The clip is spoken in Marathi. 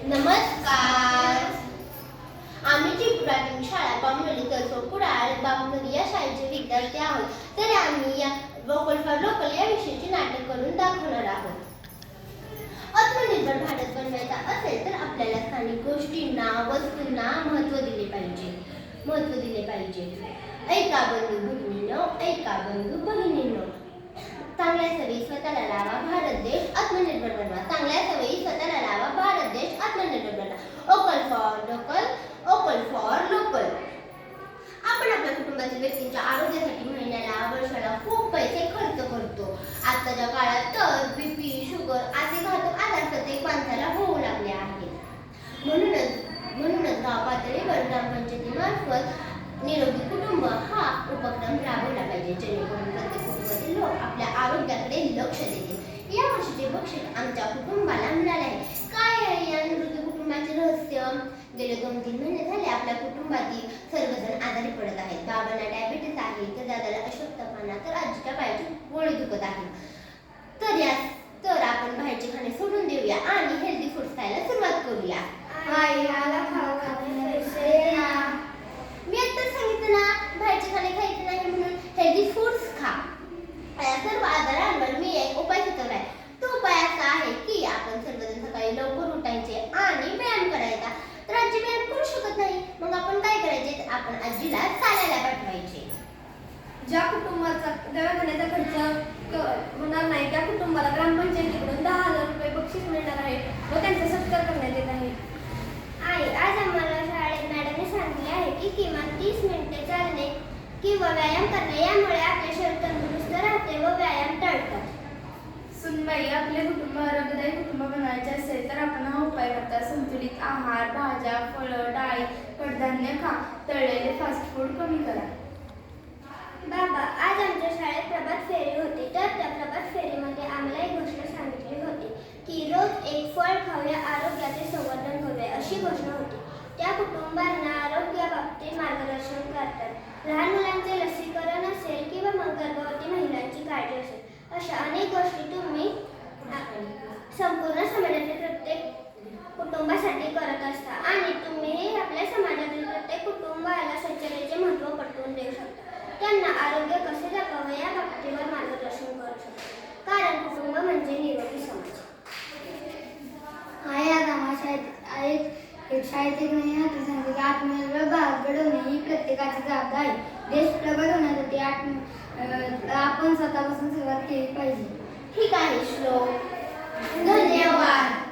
नमस्कार. आम्ही त्रिपुरातील शाळा पामोली तर्फे कुडाळ बामनरी या शाळेचे विद्यार्थी आहोत. तर आम्ही या वोकल फॉर लोकल या विषयाचे नाटक करून दाखवणार आहोत. आत्मनिर्भर भारत बनवायचा असेल तर आपल्याला स्थानिक गोष्टींना वस्तूंना महत्त्व दिले पाहिजे. ऐका बंधू भगिनींनो, ऐका बंधू भगिनींनो. चांगल्या सवयी स्वतःला लावा, भारत देश आत्मनिर्भर बनवा. चांगल्या सवयी स्वतःला लावा, भारत देश आत्मनिर्भर बनवा. Occult for local, occult for local. आपण आपल्या कुटुंबातील व्यक्तींच्या आरोग्यासाठी महिन्याला वर्षाला खूप पैसे खर्च करतो. आताच्या काळात तर बीपी, शुगर असे घातक आजार प्रत्येक माणसाला होऊ लागले आहेत. म्हणूनच गाव पातळीवर ग्रामपंचायतीमार्फत निरोगी कुटुंब हा उपक्रम राबवला पाहिजे, जेणेकरून प्रत्येक कुटुंबातील लोक आपल्या आरोग्याकडे लक्ष देतील. या वर्षीचे बक्षीस आमच्या कुटुंबाला मिळाले आहे. काय आहे या निरोगी कुटुंबाचे रहस्य? गेले 2-3 महिने झाले आपल्या कुटुंबातील सर्वजण आजारी पडत आहेत. बाबांना डायबिटीस आहे, तर दादाला अशक्तपणा, तर आजीच्या पायाची गोळी दुखत आहे. तर आपण बाहेरचे खाणे सोडून देऊया आणि हेल्दी फूड खायला सुरुवात करूया. मी आता सांगितलं ना, बाहेरचे खाणे खायचे नाही म्हणून हेल्दी फूड्स खा. या सर्व आजारांवर मी एक उपाय सुचवलाय. तो उपाय असा आहे की आपण सर्वजण सकाळी लवकर उठायचे आणि व्यायाम करायचा. तर आजी व्यायाम करू शकत नाही, मग आपण काय करायचे? आपण आजीला चालायला पाठवायचे. ज्या कुटुंबाचा दवाखान्याचा खर्च होणार नाही त्या कुटुंबाला ग्रामपंचायतीकडून 10,000 रुपये बक्षीस मिळणार आहे व त्यांचा सत्कार करण्यात येत आहे. आई, आज आम्हाला शाळेत मॅडमने सांगितले आहे की किमान 30 मिनिटे चालणे किंवा व्यायाम करणे यामुळे आपले शरीर तंदुरुस्त राहते व व्यायाम टळतात. सुनबाई, आपले कुटुंब आरोग्यदायी कुटुंब बनवायचे असेल तर आपण हा उपाय करता. संतुलित आहार, भाज्या, फळं, डाळी, कडधान्य खा. तळलेले फास्ट फूड कमी करा. बाबा, आज आमच्या शाळेत प्रभात फेरी होती. तर त्या प्रभात फेरीमध्ये आम्हाला एक घोषणा सांगितली होती की रोज एक फळ खाऊया, आरोग्याचे संवर्धन करूया अशी घोषणा होती. त्या कुटुंबांना आरोग्याबाबतीत मार्गदर्शन करतात. लहान मुलांचे लसीकरण असेल किंवा मग गर्भवती महिलांची काळजी असेल, अशा अनेक गोष्टी तुम्ही संपूर्ण समाजातील प्रत्येक कुटुंबासाठी करत असता आणि तुम्ही आपल्या समाजातील प्रत्येक कुटुंबाला स्वच्छतेचे महत्त्व पटवून देऊ शकता. त्यांना आरोग्य कसे जपावे या बाबतीवर मार्गदर्शन करू शकता, कारण कुटुंब म्हणजे निरोगी समाज. आज आम्हाला शाळेत एक नवीन नाटक सांगते की आत्मनिर्भर भारत घडवणे ही प्रत्येकाची जबाबदारी आहे. देश प्रगत होण्यासाठी आपण स्वतःपासून सुरुवात केली पाहिजे. ठीक आहे श्लोक. धन्यवाद.